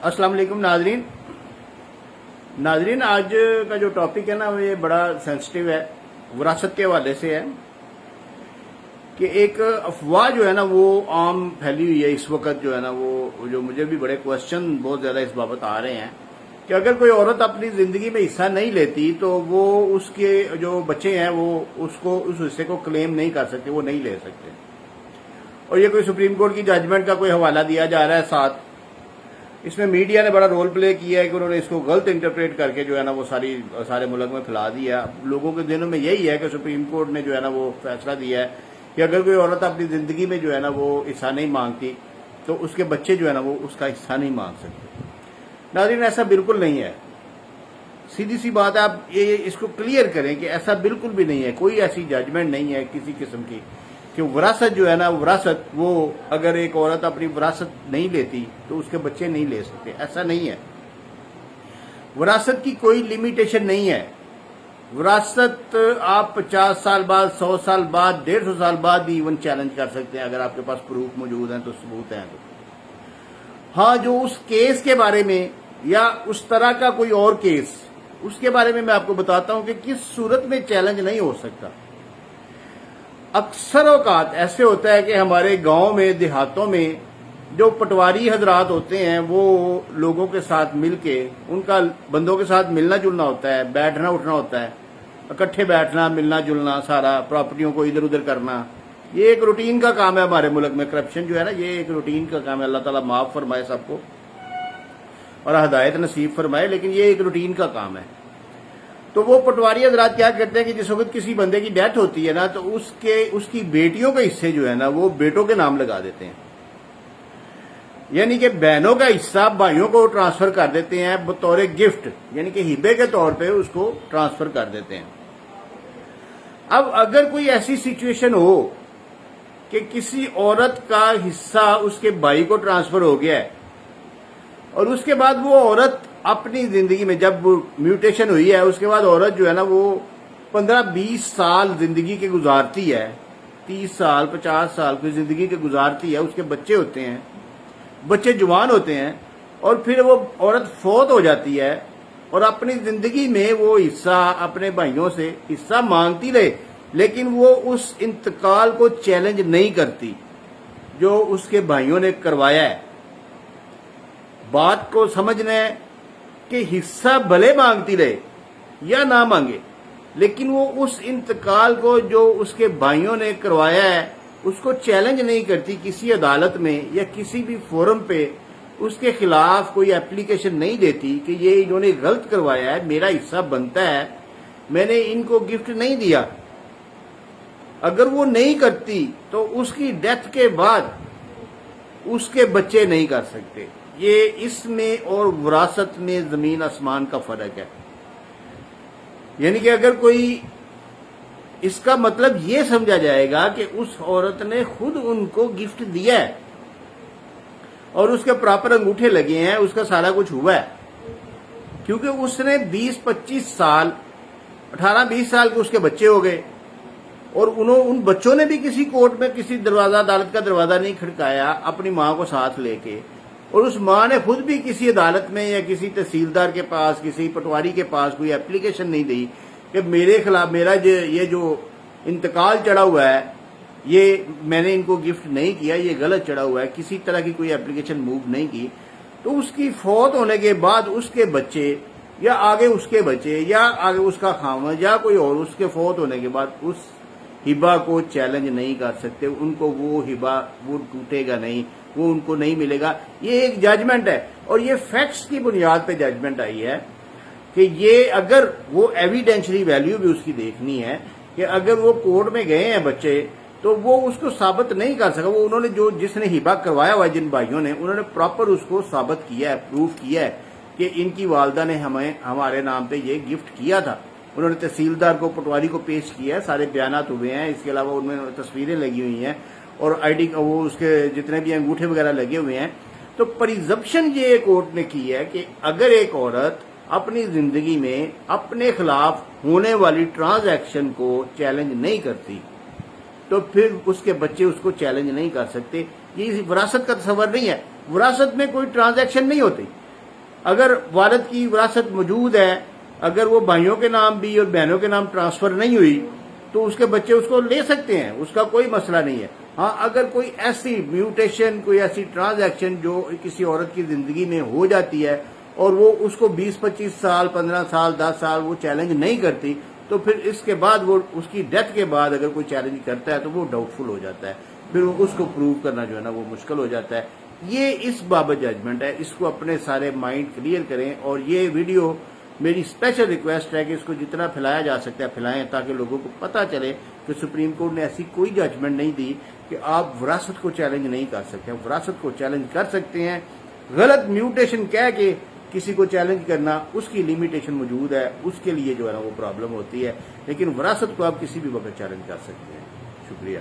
अस्सलाम वालेकुम नाजरीन, आज का जो टॉपिक है ना वो ये बड़ा सेंसिटिव है, विरासत के हवाले से है कि एक अफवाह जो है ना वो आम फैली हुई है इस वक्त जो है ना वो जो मुझे भी बड़े क्वेश्चन बहुत ज़्यादा इस बाबत आ रहे हैं कि अगर कोई औरत अपनी ज़िंदगी में हिस्सा नहीं लेती तो वो उसके जो बच्चे हैं वो उसको उस हिस्से को क्लेम नहीं कर सकते, वो नहीं ले सकते। और ये कोई सुप्रीम कोर्ट की जजमेंट का कोई हवाला दिया जा रहा है साथ। इसमें मीडिया ने बड़ा रोल प्ले किया है कि उन्होंने इसको गलत इंटरप्रेट करके जो है ना वो सारे मुल्क में फैला दिया। लोगों के दिनों में यही है कि सुप्रीम कोर्ट ने जो है ना वो फैसला दिया है कि अगर कोई औरत अपनी जिंदगी में जो है ना वो हिस्सा नहीं मांगती तो उसके बच्चे जो है ना वो उसका हिस्सा नहीं मांग सकते। नाज़रीन, ऐसा बिल्कुल नहीं है। सीधी सी बात है, आप ये इसको क्लियर करें कि ऐसा बिल्कुल भी नहीं है। कोई ऐसी जजमेंट नहीं है किसी किस्म की कि विरासत जो है ना विरासत वो अगर एक औरत अपनी विरासत नहीं लेती तो उसके बच्चे नहीं ले सकते। ऐसा नहीं है। विरासत की कोई लिमिटेशन नहीं है। विरासत आप 50 साल बाद, 100 साल बाद, 150 साल बाद भी इवन चैलेंज कर सकते हैं अगर आपके पास प्रूफ मौजूद हैं तो, सबूत हैं तो। हाँ, जो उस केस के बारे में या उस तरह का कोई और केस, उसके बारे में मैं आपको बताता हूं कि किस सूरत में चैलेंज नहीं हो सकता। अक्सर औकात ऐसे होता है कि हमारे गांव में, देहातों में जो पटवारी हजरात होते हैं वो लोगों के साथ मिलके, उनका बंदों के साथ मिलना जुलना होता है, बैठना उठना होता है, इकट्ठे बैठना, मिलना जुलना, सारा प्रॉपर्टियों को इधर उधर करना, ये एक रूटीन का काम है हमारे मुल्क में। करप्शन जो है ना ये एक रूटीन का काम है। अल्लाह ताला माफ फरमाए सबको और हिदायत नसीब फरमाए, लेकिन ये एक रूटीन का काम है। तो वो पटवारी हजरात क्या करते हैं कि जिस वक्त किसी बंदे की डेथ होती है ना तो उसकी बेटियों के हिस्से जो है ना वो बेटों के नाम लगा देते हैं, यानी कि बहनों का हिस्सा भाइयों को ट्रांसफर कर देते हैं बतौर गिफ्ट, यानी कि हिबे के तौर पे उसको ट्रांसफर कर देते हैं। अब अगर कोई ऐसी सिचुएशन हो कि किसी औरत का हिस्सा उसके भाई को ट्रांसफर हो गया है और उसके बाद वो औरत अपनी जिंदगी में जब म्यूटेशन हुई है उसके बाद औरत जो है ना वो 15-20 साल जिंदगी के गुजारती है, 30 साल 50 साल की जिंदगी के गुजारती है, उसके बच्चे होते हैं, बच्चे जवान होते हैं और फिर वो औरत फौत हो जाती है और अपनी जिंदगी में वो हिस्सा अपने भाइयों से हिस्सा मांगती रहे, लेकिन वो उस इंतकाल को चैलेंज नहीं करती जो उसके भाइयों ने करवाया है। बात को समझना है कि हिस्सा भले मांगती रहे या ना मांगे, लेकिन वो उस इंतकाल को जो उसके भाइयों ने करवाया है उसको चैलेंज नहीं करती किसी अदालत में या किसी भी फोरम पे। उसके खिलाफ कोई एप्लीकेशन नहीं देती कि ये इन्होंने गलत करवाया है, मेरा हिस्सा बनता है, मैंने इनको गिफ्ट नहीं दिया। अगर वो नहीं करती तो उसकी डेथ के बाद उसके बच्चे नहीं कर सकते। ये इसमें और विरासत में जमीन आसमान का फर्क है। यानी कि अगर कोई, इसका मतलब ये समझा जाएगा कि उस औरत ने खुद उनको गिफ्ट दिया है और उसके प्रॉपर अंगूठे लगे हैं, उसका सारा कुछ हुआ है, क्योंकि उसने 20-25 साल, 18-20 साल के उसके बच्चे हो गए और उन बच्चों ने भी किसी कोर्ट में किसी दरवाजा, अदालत का दरवाजा नहीं खड़काया अपनी मां को साथ लेके, और उस मां ने खुद भी किसी अदालत में या किसी तहसीलदार के पास, किसी पटवारी के पास कोई एप्लीकेशन नहीं दी कि मेरे खिलाफ मेरा ये जो इंतकाल चढ़ा हुआ है ये मैंने इनको गिफ्ट नहीं किया, ये गलत चढ़ा हुआ है, किसी तरह की कोई एप्लीकेशन मूव नहीं की। तो उसकी फौत होने के बाद उसके बच्चे या आगे उसके बच्चे या आगे उसका खामद या कोई और उसके फौत होने के बाद उस हिबा को चैलेंज नहीं कर सकते। उनको वो हिबा वो टूटेगा नहीं, वो उनको नहीं मिलेगा। ये एक जजमेंट है और ये फैक्ट्स की बुनियाद पे जजमेंट आई है कि ये, अगर वो एविडेंशियली वैल्यू भी उसकी देखनी है कि अगर वो कोर्ट में गए हैं बच्चे तो वो उसको साबित नहीं कर सका। वो उन्होंने जिसने हिबा करवाया हुआ है, जिन भाइयों ने, उन्होंने प्रॉपर उसको साबित किया है, प्रूफ किया है कि इनकी वालदा ने हमारे नाम पे ये गिफ्ट किया था। उन्होंने तहसीलदार को, पटवारी को पेश किया है, सारे बयानात हुए हैं। इसके अलावा उनमें तस्वीरें लगी हुई हैं और आईडी वो उसके जितने भी अंगूठे वगैरह लगे हुए हैं। तो प्रिजम्पशन ये कोर्ट ने की है कि अगर एक औरत अपनी जिंदगी में अपने खिलाफ होने वाली ट्रांजैक्शन को चैलेंज नहीं करती तो फिर उसके बच्चे उसको चैलेंज नहीं कर सकते। ये विरासत का तस्वर नहीं है। विरासत में कोई ट्रांजैक्शन नहीं होती। اگر والد کی وراثت موجود ہے، اگر وہ بھائیوں کے نام بھی اور بہنوں کے نام ٹرانسفر نہیں ہوئی تو اس کے بچے اس کو لے سکتے ہیں، اس کا کوئی مسئلہ نہیں ہے۔ ہاں اگر کوئی ایسی میوٹیشن، کوئی ایسی ٹرانزیکشن جو کسی عورت کی زندگی میں ہو جاتی ہے اور وہ اس کو 20-25 سال، 15 سال، 10 سال وہ چیلنج نہیں کرتی، تو پھر اس کے بعد وہ اس کی ڈیتھ کے بعد اگر کوئی چیلنج کرتا ہے تو وہ ڈاؤٹ فل ہو جاتا ہے، پھر اس کو پروو کرنا جو ہے نا وہ مشکل ہو جاتا ہے۔ یہ اس بابت ججمنٹ ہے، اس کو اپنے سارے مائنڈ کلیئر کریں، اور یہ ویڈیو میری اسپیشل ریکویسٹ ہے کہ اس کو جتنا پھیلایا جا سکتا ہے پھیلائیں، تاکہ لوگوں کو پتہ چلے کہ سپریم کورٹ نے ایسی کوئی ججمنٹ نہیں دی کہ آپ وراثت کو چیلنج نہیں کر سکتے، وراثت کو چیلنج کر سکتے ہیں۔ غلط میوٹیشن کہہ کے کسی کو چیلنج کرنا، اس کی لیمیٹیشن موجود ہے، اس کے لیے جو ہے نا وہ پرابلم ہوتی ہے، لیکن وراثت کو آپ کسی بھی وقت چیلنج کر سکتے ہیں۔ شکریہ۔